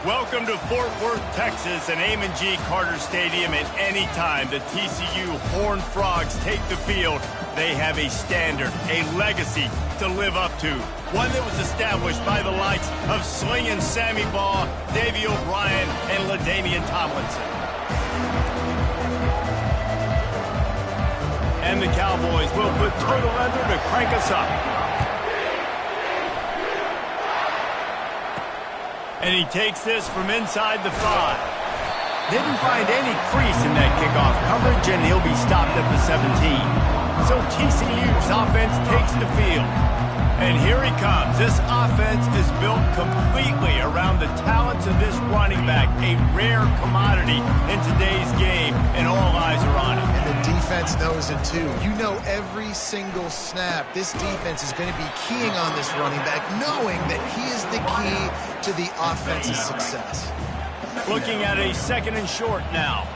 Welcome to Fort Worth, Texas, and Amon G. Carter Stadium. And anytime the TCU Horned Frogs take the field, they have a standard, a legacy to live up to. One that was established by the likes of Slingin' Sammy Baugh, Davey O'Brien, and LaDainian Tomlinson. And the Cowboys will put toe to leather to crank us up. And he takes this from inside the 5. Didn't find any crease in that kickoff coverage, and he'll be stopped at the 17. So TCU's offense takes the field. And here he comes. This offense is built completely around the talents of this running back, a rare commodity in today's game, and all eyes are on him. And the defense knows it too. You know every single snap, this defense is going to be keying on this running back, knowing that he is the key to the offense's success. Looking at a 2nd and short now.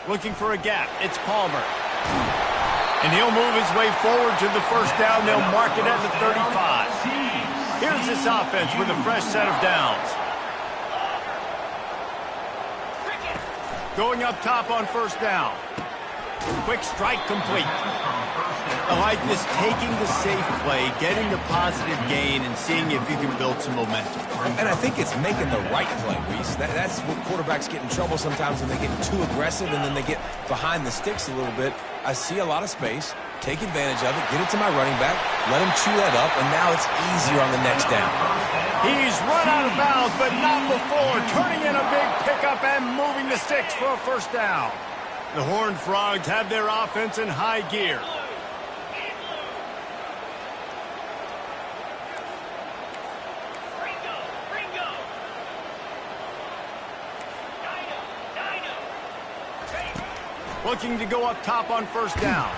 Looking for a gap. It's Palmer. And he'll move his way forward to the first down. They'll mark it at the 35. Here's this offense with a fresh set of downs. Going up top on first down. Quick strike complete. I like this, taking the safe play, getting the positive gain, and seeing if you can build some momentum. And I think it's making the right play, Reese. That's what quarterbacks get in trouble sometimes when they get too aggressive and then they get behind the sticks a little bit. I see a lot of space, take advantage of it, get it to my running back, let him chew that up, and now it's easier on the next down. He's run out of bounds, but not before, turning in a big pickup and moving the sticks for a first down. The Horned Frogs have their offense in high gear. Looking to go up top on first down.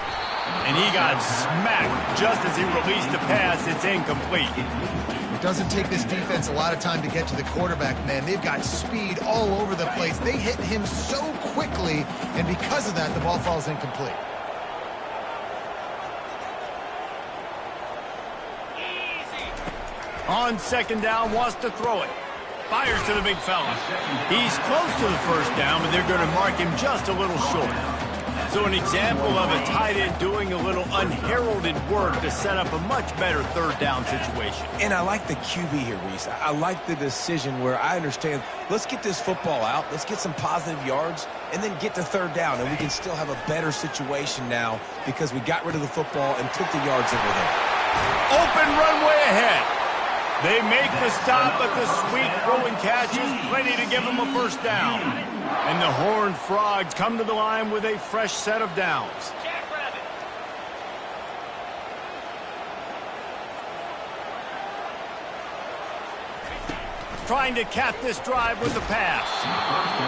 And he got smacked just as he released the pass. It's incomplete. It doesn't take this defense a lot of time to get to the quarterback, man. They've got speed all over the place. They hit him so quickly, and because of that, the ball falls incomplete. On 2nd down, wants to throw it. Fires to the big fella. He's close to the first down, but they're going to mark him just a little short. So an example of a tight end doing a little unheralded work to set up a much better 3rd down situation. And I like the QB here, Reese. I like the decision where I understand, let's get this football out, let's get some positive yards, and then get to 3rd down, and we can still have a better situation now because we got rid of the football and took the yards that were there. Open runway ahead. They make the stop, but the sweet throwing catch is plenty to give them a first down. And the Horned Frogs come to the line with a fresh set of downs. Trying to cap this drive with the pass.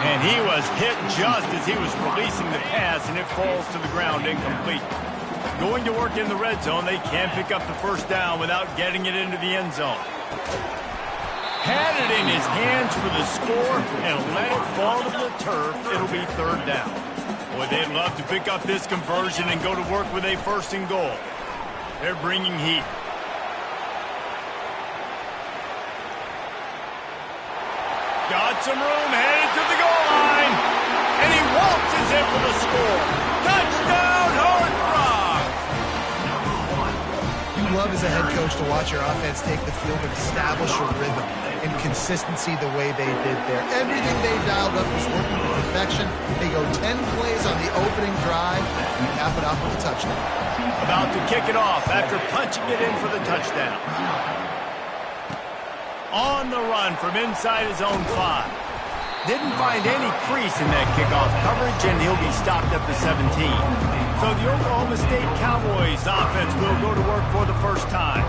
And he was hit just as he was releasing the pass, and it falls to the ground incomplete. Going to work in the red zone, they can't pick up the first down without getting it into the end zone. Had it in his hands for the score and let it fall to the turf. It'll be 3rd down. Boy, they'd love to pick up this conversion and go to work with a 1st and goal. They're bringing heat. Got some room, headed to the goal line. And he waltzes in for the score. Touchdown, Horned Frogs! You love as a head coach to watch your offense take the field and establish a rhythm and consistency the way they did there. Everything they dialed up was working to perfection. They go 10 plays on the opening drive and cap it off with a touchdown. About to kick it off after punching it in for the touchdown. On the run from inside his own 5. Didn't find any crease in that kickoff coverage, and he'll be stopped at the 17. So the Oklahoma State Cowboys offense will go to work for the first time.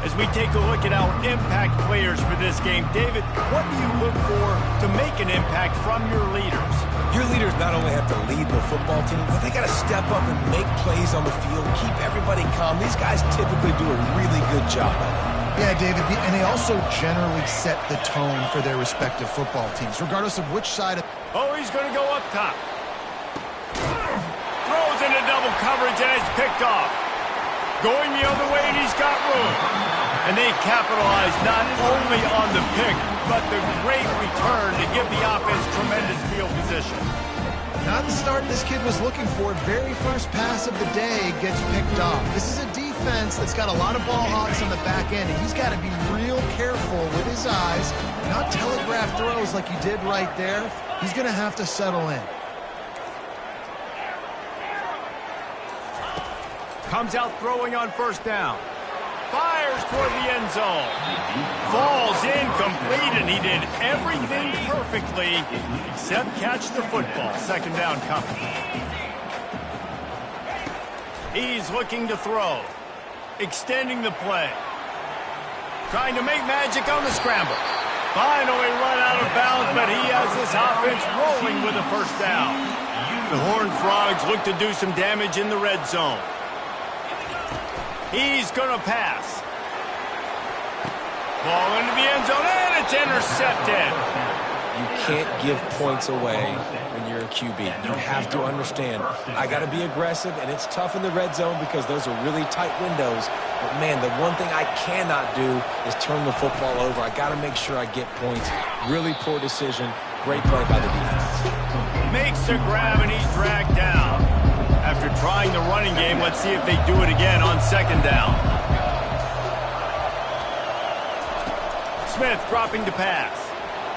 As we take a look at our impact players for this game, David, what do you look for to make an impact from your leaders? Your leaders not only have to lead the football team, but they got to step up and make plays on the field, keep everybody calm. These guys typically do a really good job of it. Yeah, David, and they also generally set the tone for their respective football teams, regardless of which side of... Oh, he's going to go up top. Throws into coverage, and it's picked off. Going the other way, and he's got room. And they capitalize not only on the pick, but the great return to give the offense tremendous field position. Not the start this kid was looking for. Very first pass of the day gets picked off. This is a defense that's got a lot of ball hawks on the back end, and he's got to be real careful with his eyes, not telegraph throws like he did right there. He's going to have to settle in. Comes out throwing on first down. Fires toward the end zone. Falls incomplete, and he did everything perfectly except catch the football. Second down coming. He's looking to throw. Extending the play. Trying to make magic on the scramble. Finally run out of bounds, but he has this offense rolling with a first down. The Horned Frogs look to do some damage in the red zone. He's going to pass. Ball into the end zone, and it's intercepted. You can't give points away when you're a QB. You have to understand, I got to be aggressive, and it's tough in the red zone because those are really tight windows. But, man, the one thing I cannot do is turn the football over. I got to make sure I get points. Really poor decision. Great play by the defense. Makes a grab, and he's dragged down. After trying the running game, let's see if they do it again on second down. Smith dropping to pass.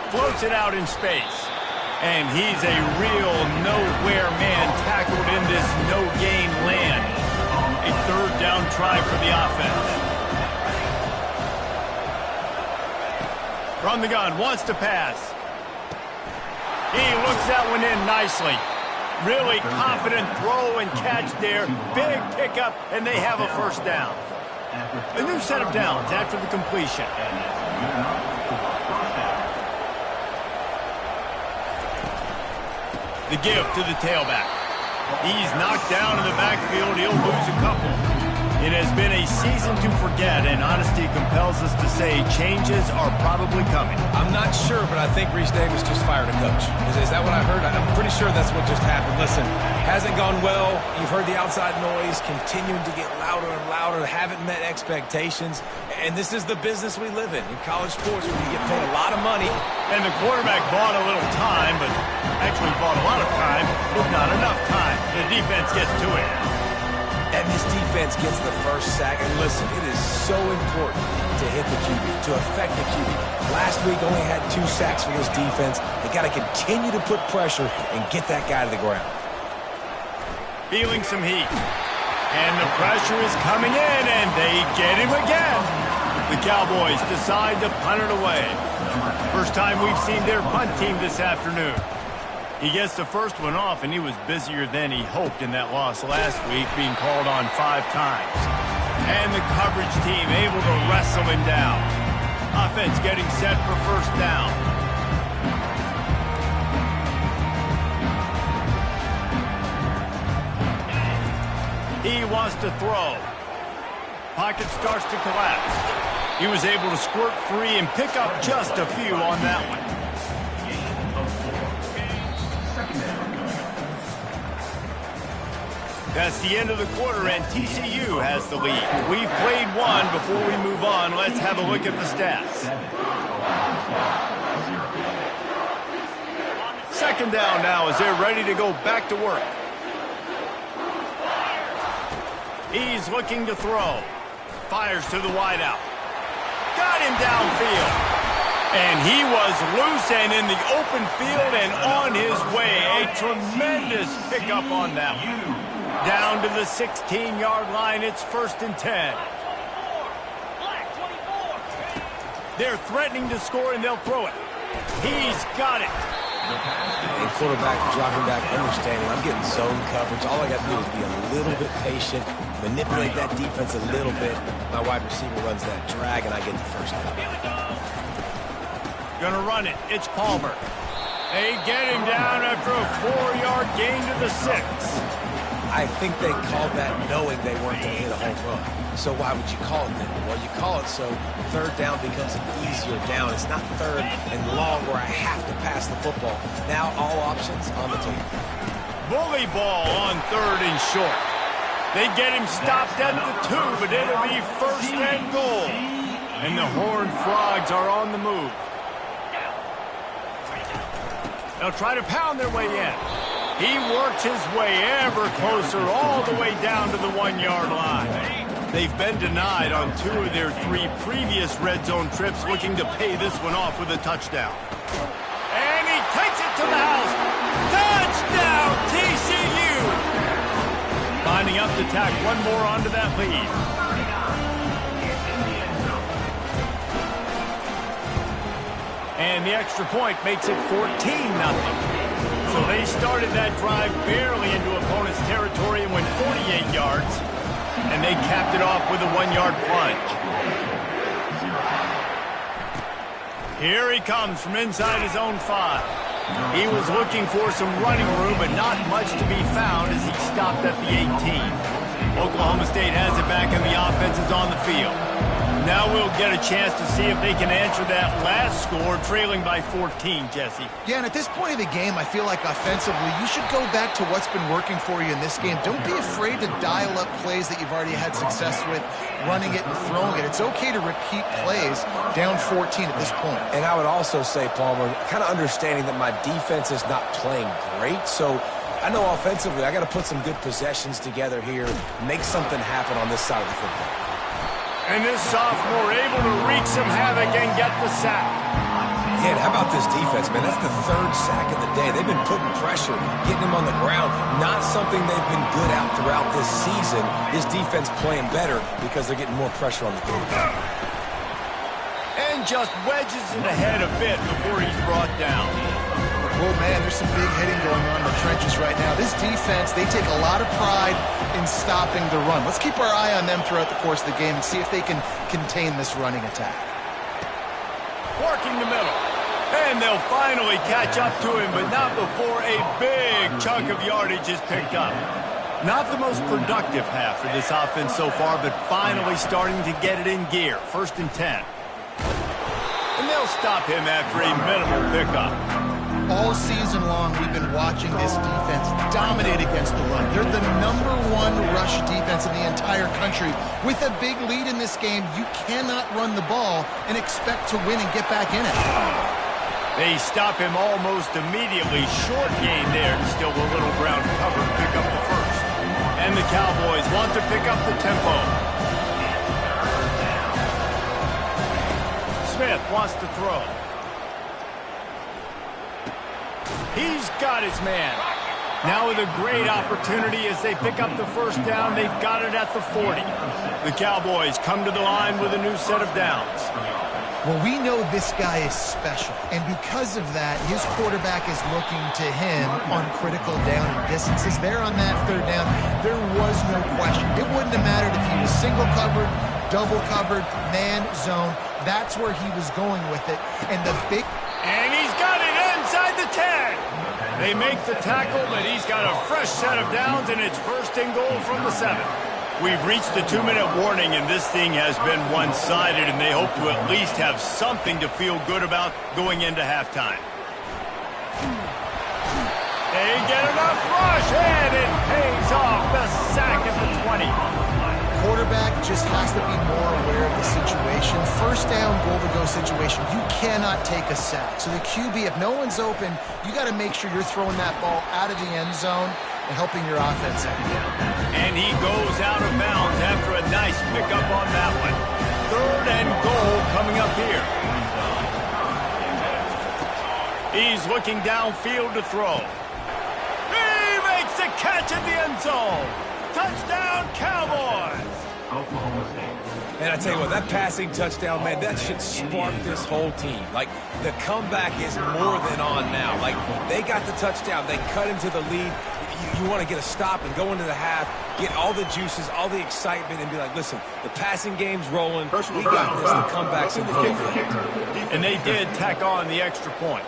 Floats it out in space. And he's a real nowhere man tackled in this no-gain land. A third down try for the offense. From the gun, wants to pass. He looks that one in nicely. Really confident throw and catch there. Big pickup, and they have a first down. A new set of downs after the completion. The give to the tailback. He's knocked down in the backfield. He'll lose a couple. It has been a season to forget, and honesty compels us to say changes are probably coming. I'm not sure, but I think Reese Davis just fired a coach. Is that what I heard? I'm pretty sure that's what just happened. Listen, hasn't gone well. You've heard the outside noise continuing to get louder and louder. Haven't met expectations. And this is the business we live in college sports, where you get paid a lot of money. And the quarterback bought a little time, but actually bought a lot of time, but not enough time. The defense gets to it. And this defense gets the first sack. And listen, it is so important to hit the QB, to affect the QB. Last week only had 2 sacks for this defense. They got to continue to put pressure and get that guy to the ground. Feeling some heat. And the pressure is coming in, and they get him again. The Cowboys decide to punt it away. First time we've seen their punt team this afternoon. He gets the first one off, and he was busier than he hoped in that loss last week, being called on 5 times. And the coverage team able to wrestle him down. Offense getting set for first down. He wants to throw. Pocket starts to collapse. He was able to squirt free and pick up just a few on that one. That's the end of the quarter, and TCU has the lead. We've played one. Before we move on, let's have a look at the stats. Second down now as they're ready to go back to work. He's looking to throw. Fires to the wideout. Got him downfield. And he was loose and in the open field and on his way. A tremendous pickup on that one. Down to the 16-yard line, it's 1st and 10. They're threatening to score, and they'll throw it. He's got it. And quarterback dropping back, understanding I'm getting zone coverage. All I got to do is be a little bit patient, manipulate that defense a little bit. My wide receiver runs that drag, and I get the first down. Gonna run it. It's Palmer. They get him down after a 4-yard gain to the 6. I think they called that knowing they weren't going to hit a home run. So why would you call it then? Well, you call it so third down becomes an easier down. It's not third and long where I have to pass the football. Now all options on the table. Bully ball on 3rd and short. They get him stopped at the 2, but it'll be first and goal. And the Horned Frogs are on the move. They'll try to pound their way in. He works his way ever closer all the way down to the 1-yard line. They've been denied on 2 of their 3 previous red zone trips, looking to pay this one off with a touchdown. And he takes it to the house. Touchdown, TCU! Lining up to tack one more onto that lead. And the extra point makes it 14-0. So they started that drive barely into opponent's territory and went 48 yards. And they capped it off with a 1-yard plunge. Here he comes from inside his own 5. He was looking for some running room, but not much to be found as he stopped at the 18. Oklahoma State has it back and the offense is on the field. Now we'll get a chance to see if they can answer that last score, trailing by 14, Jesse. Yeah, and at this point of the game, I feel like offensively, you should go back to what's been working for you in this game. Don't be afraid to dial up plays that you've already had success with, running it and throwing it. It's okay to repeat plays down 14 at this point. And I would also say, Palmer, kind of understanding that my defense is not playing great, so I know offensively I got to put some good possessions together here, make something happen on this side of the football. And this sophomore able to wreak some havoc and get the sack. Yeah, and how about this defense, man? That's the 3rd sack of the day. They've been putting pressure, getting him on the ground. Not something they've been good at throughout this season. This defense playing better because they're getting more pressure on the quarterback. And just wedges it ahead a bit before he's brought down. Oh, man, there's some big hitting going on in the trenches right now. This defense, they take a lot of pride in stopping the run. Let's keep our eye on them throughout the course of the game and see if they can contain this running attack. Working the middle. And they'll finally catch up to him, but not before a big chunk of yardage is picked up. Not the most productive half for this offense so far, but finally starting to get it in gear. 1st and 10. And they'll stop him after a minimal pickup. All season long, we've been watching this defense dominate against the run. They're the #1 rush defense in the entire country. With a big lead in this game, you cannot run the ball and expect to win and get back in it. They stop him almost immediately. Short gain there. Still a little ground cover to pick up the 1st. And the Cowboys want to pick up the tempo. Smith wants to throw. He's got his man. Now with a great opportunity as they pick up the 1st down. They've got it at the 40. The Cowboys come to the line with a new set of downs. Well, we know this guy is special, and because of that, his quarterback is looking to him on critical down and distances. There on that 3rd down, there was no question. It wouldn't have mattered if he was single covered, double covered, man, zone. That's where he was going with it. And he's got it inside the 10. They make the tackle, but he's got a fresh set of downs, and it's 1st and goal from the 7. We've reached the 2-minute warning, and this thing has been one-sided, and they hope to at least have something to feel good about going into halftime. They get enough rush, and it pays off. The sack at the 20. Quarterback just has to be more aware of the situation. 1st down, goal-to-go situation. You cannot take a sack. So the QB, if no one's open, you got to make sure you're throwing that ball out of the end zone and helping your offense out. And he goes out of bounds after a nice pickup on that one. 3rd and goal coming up here. He's looking downfield to throw. He makes the catch at the end zone. Touchdown, Cowboys! And I tell you what, that passing touchdown, man, that should spark this whole team. Like, the comeback is more than on now. Like, they got the touchdown. They cut into the lead. You want to get a stop and go into the half, get all the juices, all the excitement, and be like, listen, the passing game's rolling. We got this. The comeback's in full effect. And they did tack on the extra point.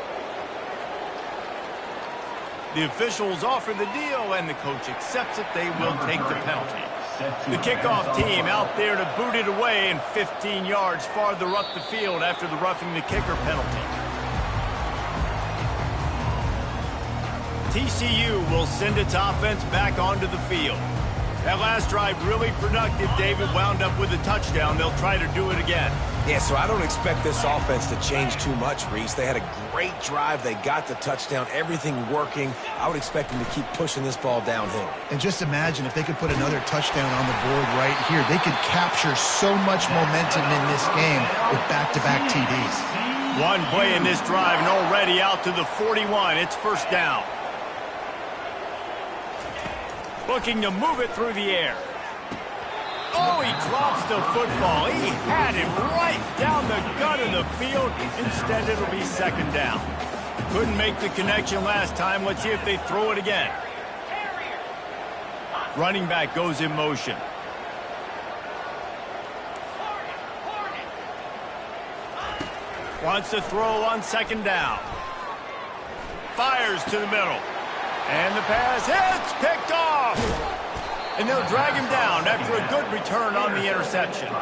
The officials offer the deal, and the coach accepts it. They will take the penalty. The kickoff team out there to boot it away and 15 yards farther up the field after the roughing the kicker penalty. TCU will send its offense back onto the field. That last drive really productive. David wound up with a touchdown. They'll try to do it again. Yeah, so I don't expect this offense to change too much, Reese. They had a great drive. They got the touchdown, everything working. I would expect them to keep pushing this ball downhill. And just imagine if they could put another touchdown on the board right here. They could capture so much momentum in this game with back-to-back TDs. One play in this drive and already out to the 41. It's first down. Looking to move it through the air. Oh, he drops the football. He had it right down the gut of the field. Instead, it'll be second down. Couldn't make the connection last time. Let's see if they throw it again. Running back goes in motion. Wants to throw on second down. Fires to the middle. And the pass hits, picked off. And they'll drag him down after a good return on the interception.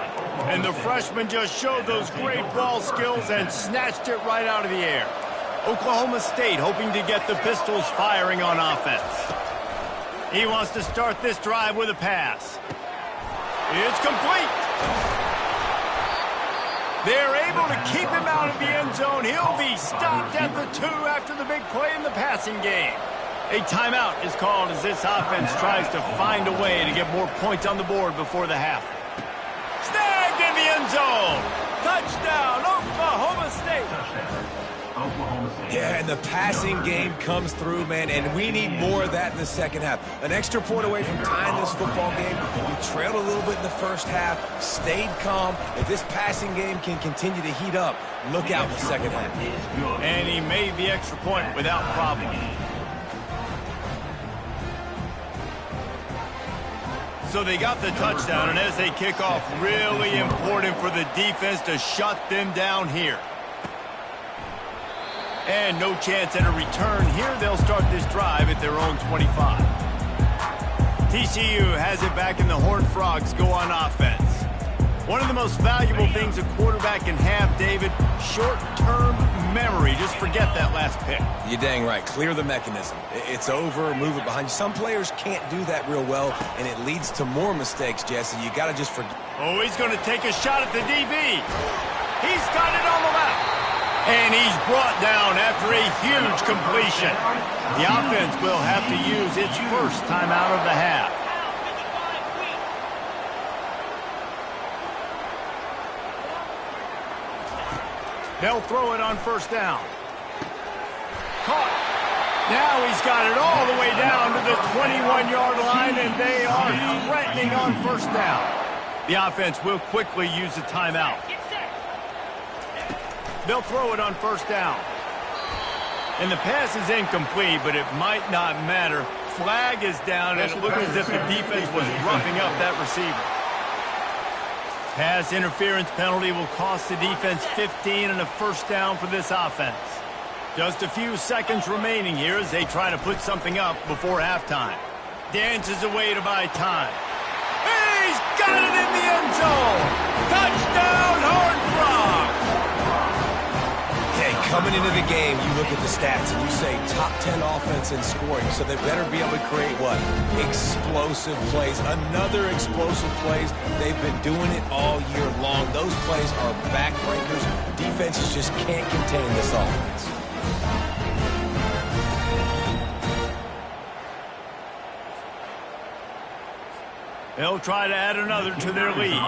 And the freshman just showed those great ball skills and snatched it right out of the air. Oklahoma State hoping to get the Pistols firing on offense. He wants to start this drive with a pass. It's complete. They're able to keep him out of the end zone. He'll be stopped at the 2 after the big play in the passing game. A timeout is called as this offense tries to find a way to get more points on the board before the half. Snagged in the end zone. Touchdown, Oklahoma State. Yeah, and the passing game comes through, man, and we need more of that in the second half. An extra point away from tying this football game. We trailed a little bit in the first half, stayed calm. If this passing game can continue to heat up, look out in the second half. And he made the extra point without problem. So they got the touchdown, and as they kick off, really important for the defense to shut them down here. And no chance at a return here. They'll start this drive at their own 25. TCU has it back, and the Horned Frogs go on offense. One of the most valuable things a quarterback can have, David, short-term memory. Just forget that last pick. You're dang right. Clear the mechanism. It's over, move it behind you. Some players can't do that real well, and it leads to more mistakes, Jesse. You got to just forget. Oh, he's going to take a shot at the DB. He's got it on the left. And he's brought down after a huge completion. The offense will have to use its first timeout of the half. They'll throw it on first down. Caught. Now he's got it all the way down to the 21-yard line, and they are threatening on first down. The offense will quickly use a timeout. They'll throw it on first down. And the pass is incomplete, but it might not matter. Flag is down, and it looked as if the defense was roughing up that receiver. Pass interference penalty will cost the defense 15 and a first down for this offense. Just a few seconds remaining here as they try to put something up before halftime. Dances away to buy time. He's got it in the end zone! Touchdown, Horned Frogs! Hey, coming into the game, you look at the stats and you say top 10 offense in scoring, so they better be able to create what? Explosive plays. Another explosive plays. They've been doing it all year long. Those plays are backbreakers. Defenses just can't contain this offense. They'll try to add another to their lead.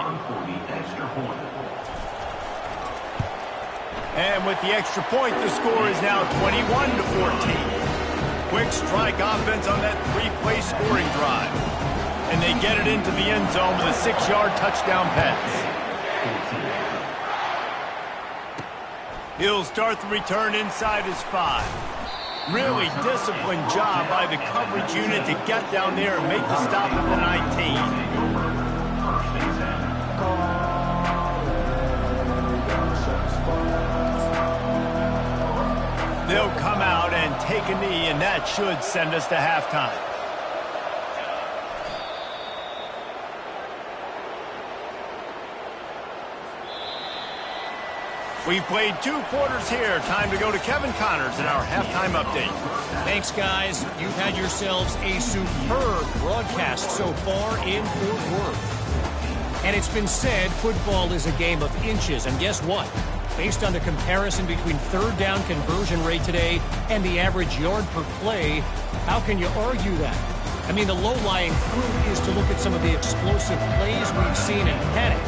And with the extra point, the score is now 21-14. Quick strike offense on that three-play scoring drive. And they get it into the end zone with a 6-yard touchdown pass. He'll start the return inside his 5. Really disciplined job by the coverage unit to get down there and make the stop at the 19. They'll come out and take a knee, and that should send us to halftime. We've played 2 quarters here. Time to go to Kevin Connors in our halftime update. Thanks, guys. You've had yourselves a superb broadcast so far in Fort Worth. And it's been said football is a game of inches. And guess what? Based on the comparison between third down conversion rate today and the average yard per play, how can you argue that? I mean, the low-lying fruit is to look at some of the explosive plays we've seen in panic.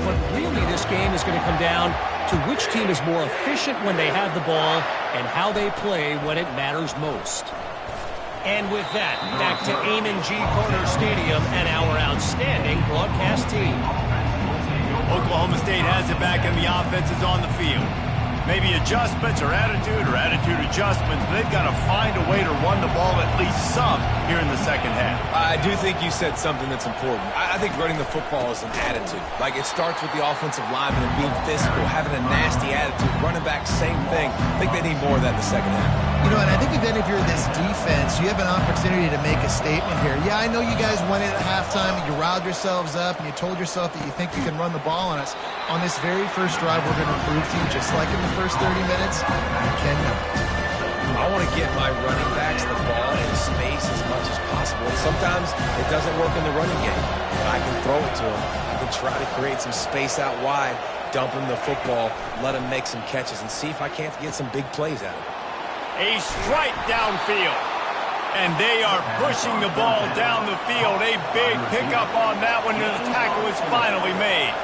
But really, this game is going to come down to which team is more efficient when they have the ball and how they play when it matters most. And with that, back to Amon G. Carter Stadium and our outstanding broadcast team. Oklahoma State has it back and the offense is on the field. Maybe adjustments or attitude adjustments, but they've got to find a way to run the ball at least some here in the second half. I do think you said something that's important. I think running the football is an attitude. Like, it starts with the offensive lineman and being physical, having a nasty attitude. Running back, same thing. I think they need more of that in the second half. You know, and I think then if you're this defense, you have an opportunity to make a statement here. Yeah, I know you guys went in at halftime and you riled yourselves up and you told yourself that you think you can run the ball on us. On this very first drive, we're going to prove to you, just like in the first 30 minutes, you cannot. I want to get my running backs the ball in space as much as possible. And sometimes it doesn't work in the running game, but I can throw it to them. I can try to create some space out wide, dump them the football, let them make some catches, and see if I can't get some big plays out of it. A strike downfield. And they are pushing the ball down the field. A big pickup on that one, and the tackle is finally made.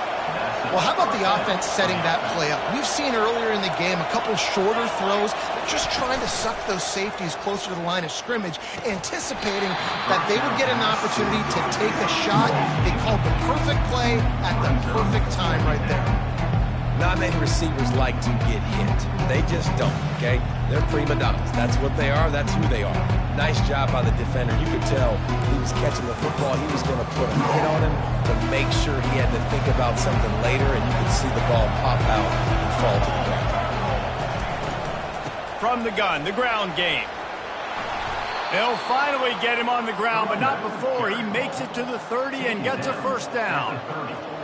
Well, how about the offense setting that play up? We've seen earlier in the game a couple shorter throws, just trying to suck those safeties closer to the line of scrimmage, anticipating that they would get an opportunity to take a shot. They called the perfect play at the perfect time right there. Not many receivers like to get hit. They just don't, okay? They're prima donnas. That's what they are. That's who they are. Nice job by the defender. You could tell he was catching the football. He was going to put a hit on him to make sure he had to think about something later, and you could see the ball pop out and fall to the ground. From the gun, the ground game. They'll finally get him on the ground, but not before he makes it to the 30 and gets a first down.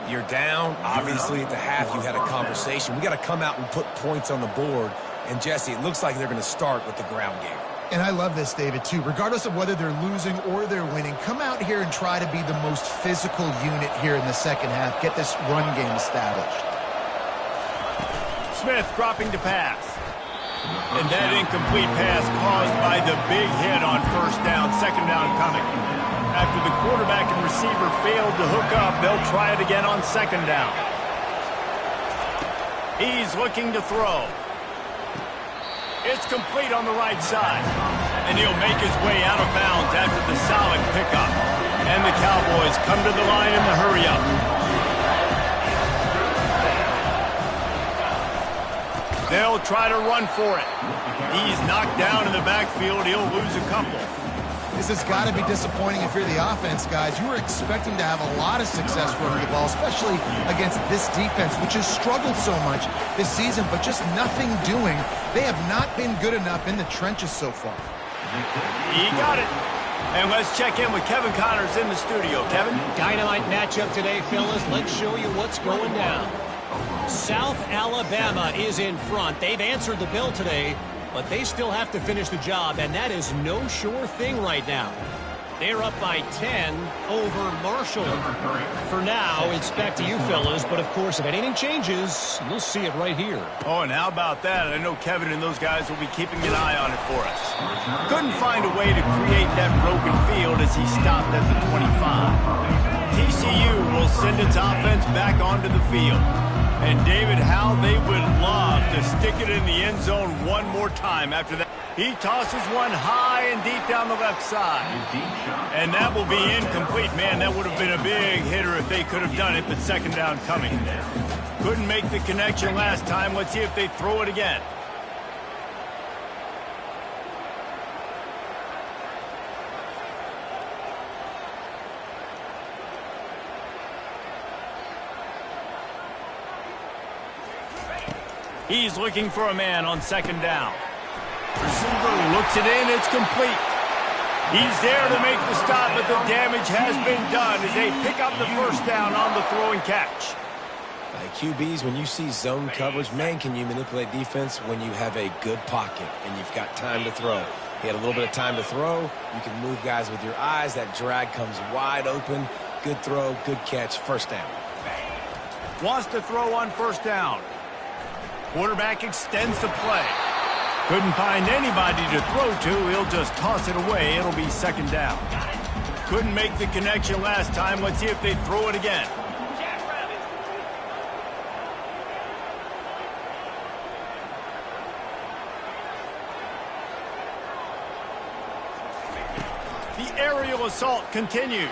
You're down. Obviously, at the half, you had a conversation. We got to come out and put points on the board. And, Jesse, it looks like they're going to start with the ground game. And I love this, David, too. Regardless of whether they're losing or they're winning, come out here and try to be the most physical unit here in the second half. Get this run game established. Smith dropping to pass. And that incomplete pass caused by the big hit on first down, second down coming. After the quarterback and receiver failed to hook up, they'll try it again on second down. He's looking to throw. It's complete on the right side. And he'll make his way out of bounds after the solid pickup. And the Cowboys come to the line in the hurry-up. They'll try to run for it. He's knocked down in the backfield. He'll lose a couple. This has got to be disappointing if you're the offense, guys. You were expecting to have a lot of success running the ball, especially against this defense, which has struggled so much this season, but just nothing doing. They have not been good enough in the trenches so far. He got it. And let's check in with Kevin Connors in the studio. Kevin? Dynamite matchup today, fellas. Let's show you what's going down. South Alabama is in front. They've answered the bell today, but they still have to finish the job, and that is no sure thing right now. They're up by 10 over Marshall. For now, it's back to you fellas, but of course, if anything changes, you'll see it right here. Oh, and how about that? I know Kevin and those guys will be keeping an eye on it for us. Couldn't find a way to create that broken field as he stopped at the 25. TCU will send its offense back onto the field. And David, how they would love to stick it in the end zone one more time after that. He tosses one high and deep down the left side. And that will be incomplete. Man, that would have been a big hitter if they could have done it, but second down coming. Couldn't make the connection last time. Let's see if they throw it again. He's looking for a man on second down. Receiver looks it in. It's complete. He's there to make the stop, but the damage has been done as they pick up the first down on the throwing catch. QBs, when you see zone coverage, man, can you manipulate defense when you have a good pocket and you've got time to throw. He had a little bit of time to throw. You can move guys with your eyes. That drag comes wide open. Good throw, good catch, first down. Wants to throw on first down. Quarterback extends the play. Couldn't find anybody to throw to. He'll just toss it away. It'll be second down. Couldn't make the connection last time. Let's see if they throw it again. The aerial assault continues.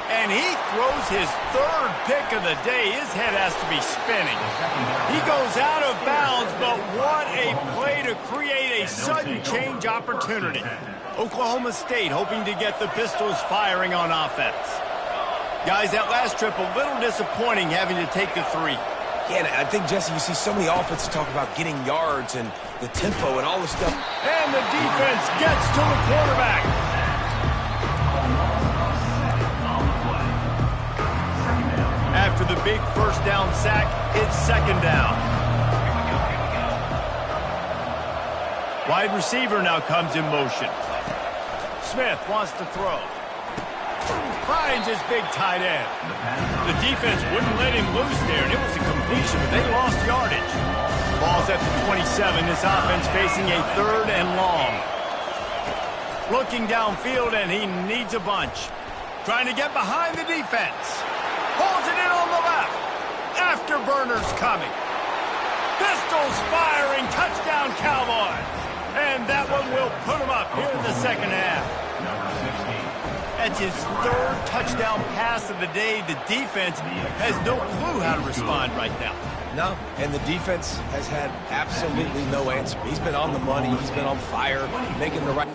And he throws his third pick of the day. His head has to be spinning. He goes out of bounds, but what a play to create a sudden change opportunity. Oklahoma State hoping to get the Pistols firing on offense. Guys, that last trip a little disappointing having to take the 3. Yeah, I think, Jesse, you see so many offenses talk about getting yards and the tempo and all this stuff. And the defense gets to the quarterback. After the big first down sack, it's second down. Wide receiver now comes in motion. Smith wants to throw. Finds his big tight end. The defense wouldn't let him loose there, and it was a completion, but they lost yardage. Ball's at the 27. This offense facing a third and long. Looking downfield, and he needs a bunch. Trying to get behind the defense. Pulls it in on the left. Afterburner's coming. Pistols firing. Touchdown, Cowboys. And that one will put him up here in the second half. That's his third touchdown pass of the day. The defense has no clue how to respond right now. No, and the defense has had absolutely no answer. He's been on the money. He's been on fire, making the right...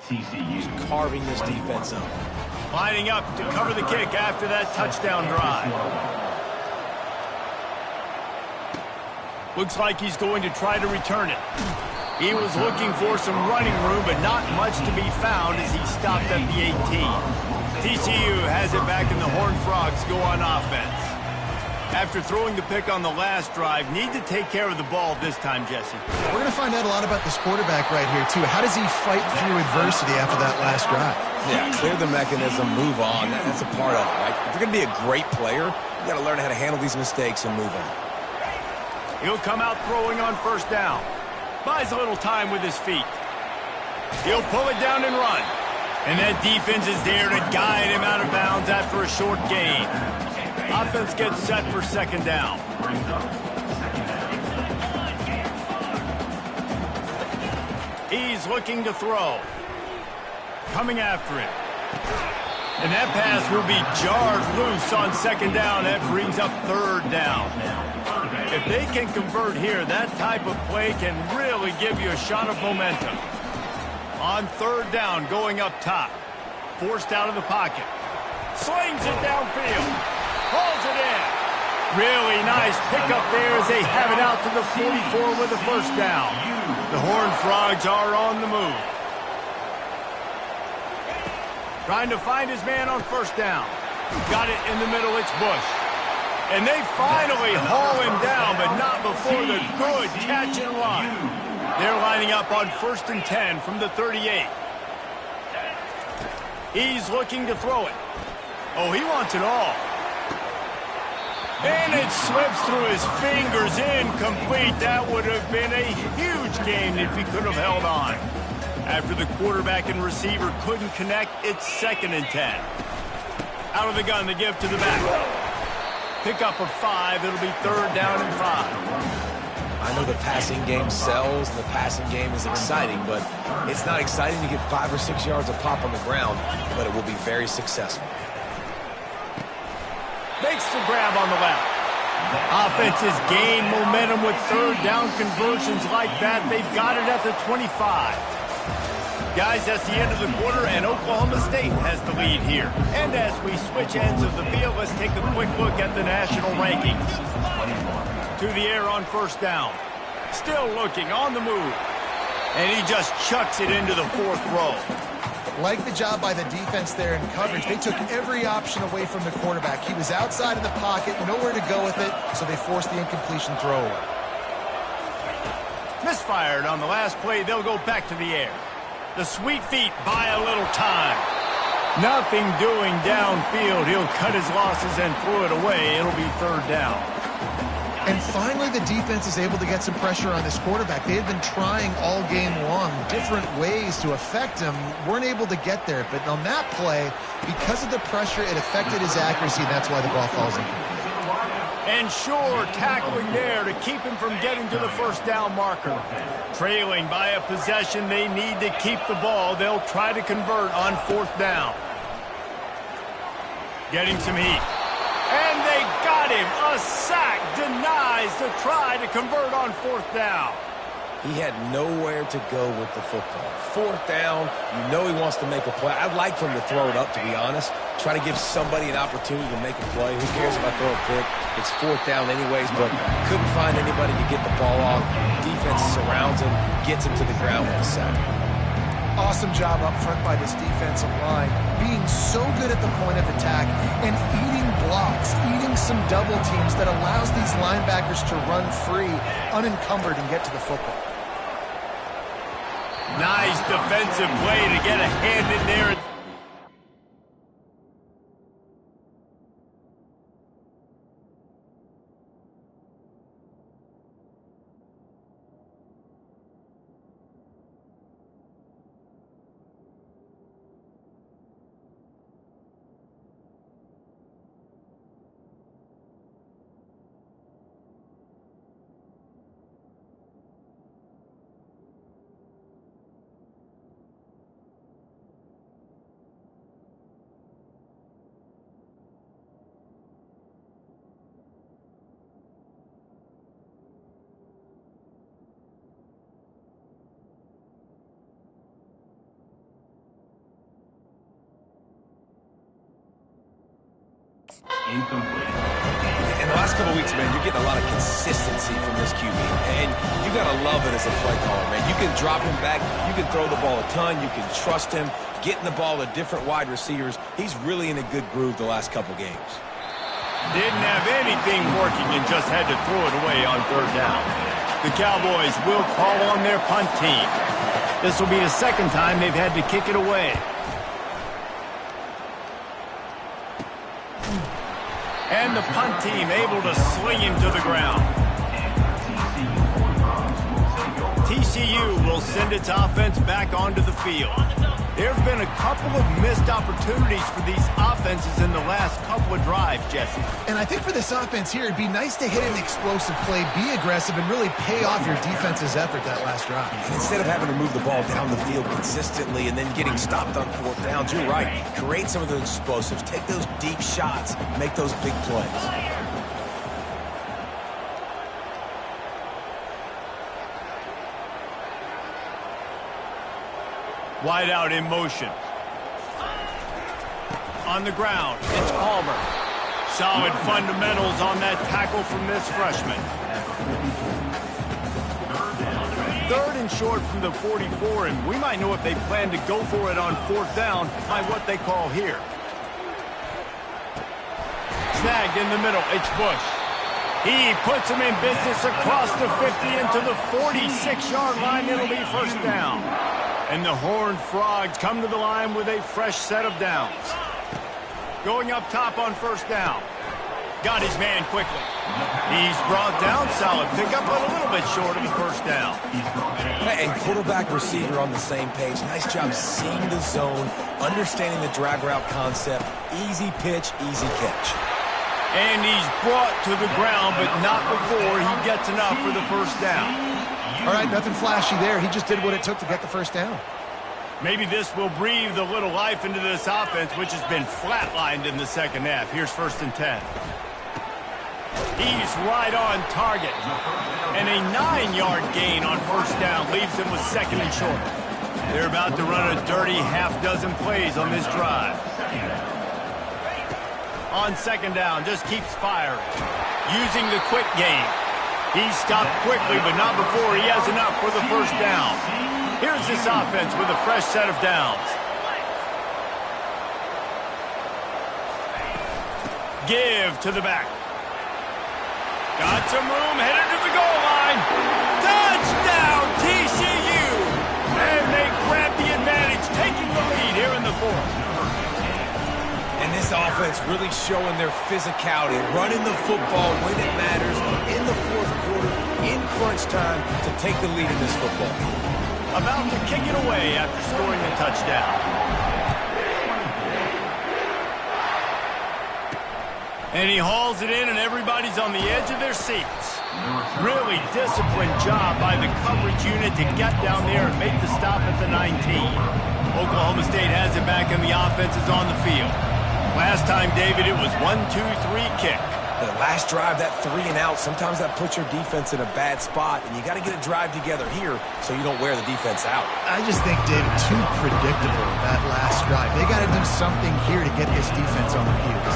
TCU carving this defense up. Lining up to cover the kick after that touchdown drive. Looks like he's going to try to return it. He was looking for some running room, but not much to be found as he stopped at the 18. TCU has it back, and the Horned Frogs go on offense. After throwing the pick on the last drive, need to take care of the ball this time, Jesse. We're going to find out a lot about this quarterback right here, too. How does he fight through adversity after that last drive? Yeah, clear the mechanism, move on. That's a part of it, right? If you're going to be a great player, you got to learn how to handle these mistakes and move on. He'll come out throwing on first down. Buys a little time with his feet. He'll pull it down and run. And that defense is there to guide him out of bounds after a short gain. Offense gets set for second down. He's looking to throw. Coming after it. And that pass will be jarred loose on second down. That brings up third down. If they can convert here, that type of play can really give you a shot of momentum. On third down, going up top. Forced out of the pocket. Slings it downfield. Pulls it in. Really nice pickup there as they have it out to the 44 with a first down. The Horned Frogs are on the move. Trying to find his man on first down. Got it in the middle, it's Bush. And they finally haul him down, but not before the good catch and run. They're lining up on 1st and 10 from the 38. He's looking to throw it. Oh, he wants it all. And it slips through his fingers, incomplete. That would have been a huge gain if he could have held on. After the quarterback and receiver couldn't connect, it's 2nd and 10. Out of the gun, the give to the back. Pick up of 5. It'll be 3rd down and 5. I know the passing game sells, and the passing game is exciting, but it's not exciting to get 5 or 6 yards of pop on the ground, but it will be very successful. Makes the grab on the left. Offenses gain momentum with 3rd down conversions like that. They've got it at the 25. Guys, that's the end of the quarter, and Oklahoma State has the lead here. And as we switch ends of the field, let's take a quick look at the national rankings. To the air on 1st down. Still looking, on the move. And he just chucks it into the 4th row. Like the job by the defense there in coverage. They took every option away from the quarterback. He was outside of the pocket, nowhere to go with it, so they forced the incompletion throw away. Misfired on the last play. They'll go back to the air. The sweet feet buy a little time. Nothing doing downfield. He'll cut his losses and throw it away. It'll be 3rd down. And finally, the defense is able to get some pressure on this quarterback. They had been trying all game long different ways to affect him. Weren't able to get there. But on that play, because of the pressure, it affected his accuracy, and that's why the ball falls incomplete. And sure, tackling there to keep him from getting to the 1st down marker. Trailing by a possession, they need to keep the ball. They'll try to convert on 4th down. Getting some heat. And they got him. A sack denies the try to convert on 4th down. He had nowhere to go with the football. 4th down, you know he wants to make a play. I'd like for him to throw it up, to be honest. Try to give somebody an opportunity to make a play. Who cares if I throw a pick? It's 4th down anyways, but couldn't find anybody to get the ball off. Defense surrounds him, gets him to the ground with a sack. Awesome job up front by this defensive line, being so good at the point of attack and eating blocks, eating some double teams that allows these linebackers to run free, unencumbered, and get to the football. Nice defensive play to get a hand in there. In the last couple of weeks, man, you're getting a lot of consistency from this QB. And you got to love it as a play caller, man. You can drop him back. You can throw the ball a ton. You can trust him. Getting the ball to different wide receivers. He's really in a good groove the last couple games. Didn't have anything working and just had to throw it away on 3rd down. The Cowboys will call on their punt team. This will be the 2nd time they've had to kick it away. And the punt team able to sling him to the ground. TCU will send its offense back onto the field. There have been a couple of missed opportunities for these offenses in the last couple of drives, Jesse. And I think for this offense here, it'd be nice to hit an explosive play, be aggressive, and really pay off your defense's effort that last drive. Instead of having to move the ball down the field consistently and then getting stopped on 4th downs, you're right. Create some of those explosives. Take those deep shots. Make those big plays. Wide out in motion. On the ground, it's Palmer. Solid fundamentals on that tackle from this freshman. 3rd and short from the 44, and we might know if they plan to go for it on 4th down by what they call here. Snagged in the middle, it's Bush. He puts him in business across the 50 into the 46-yard line. It'll be 1st down. And the Horned Frogs come to the line with a fresh set of downs. Going up top on first down. Got his man quickly. He's brought down. Solid pickup, but a little bit short of the first down. And quarterback receiver on the same page. Nice job seeing the zone, understanding the drag route concept. Easy pitch, easy catch. And he's brought to the ground, but not before he gets enough for the first down. All right, nothing flashy there. He just did what it took to get the first down. Maybe this will breathe a little life into this offense, which has been flatlined in the second half. Here's 1st and 10. He's right on target. And a 9-yard gain on first down leaves him with 2nd and short. They're about to run a dirty half-dozen plays on this drive. On 2nd down, just keeps firing. Using the quick game. He's stopped quickly, but not before he has enough for the first down. Here's this offense with a fresh set of downs. Give to the back. Got some room, headed to the goal line. Touchdown, TCU! And they grab the advantage, taking the lead here in the 4th. And this offense really showing their physicality, running the football when it matters, in the 4th quarter, in crunch time, to take the lead in this football. About to kick it away after scoring a touchdown. And he hauls it in, and everybody's on the edge of their seats. Really disciplined job by the coverage unit to get down there and make the stop at the 19. Oklahoma State has it back, and the offense is on the field. Last time, David, it was 1-2-3 kick. The last drive, that 3 and out, sometimes that puts your defense in a bad spot, and you got to get a drive together here so you don't wear the defense out. I just think, David, too predictable, that last drive. They got to do something here to get this defense on their heels.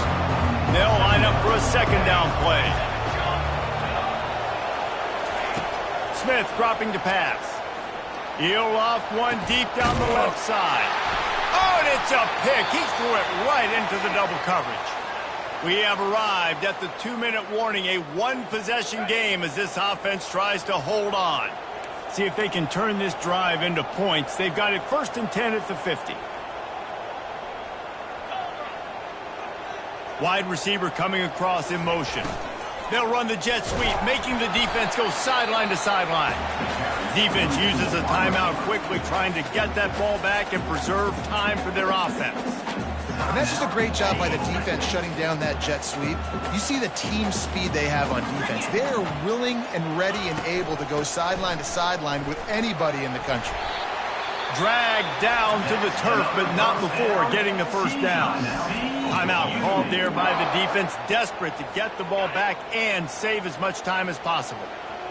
They'll line up for a 2nd down play. Smith dropping to pass. He'll off one deep down the left side. Oh, and it's a pick. He threw it right into the double coverage. We have arrived at the 2-minute warning, a 1-possession game as this offense tries to hold on. See if they can turn this drive into points. They've got it 1st and 10 at the 50. Wide receiver coming across in motion. They'll run the jet sweep, making the defense go sideline to sideline. Defense uses a timeout quickly, trying to get that ball back and preserve time for their offense. And that's just a great job by the defense shutting down that jet sweep. You see the team speed they have on defense. They are willing and ready and able to go sideline to sideline with anybody in the country. Dragged down to the turf, but not before getting the first down. Timeout called there by the defense, desperate to get the ball back and save as much time as possible.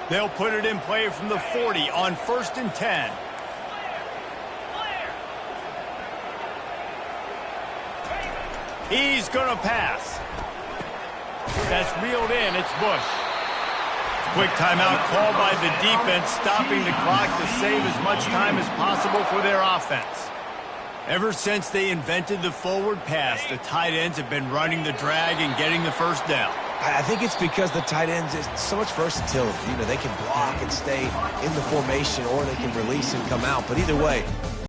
They'll put it in play from the 40 on 1st and 10. He's going to pass. That's reeled in. It's Bush. Quick timeout called by the defense, stopping the clock to save as much time as possible for their offense. Ever since they invented the forward pass, the tight ends have been running the drag and getting the first down. I think it's because the tight ends is so much versatility. You know, they can block and stay in the formation, or they can release and come out. But either way,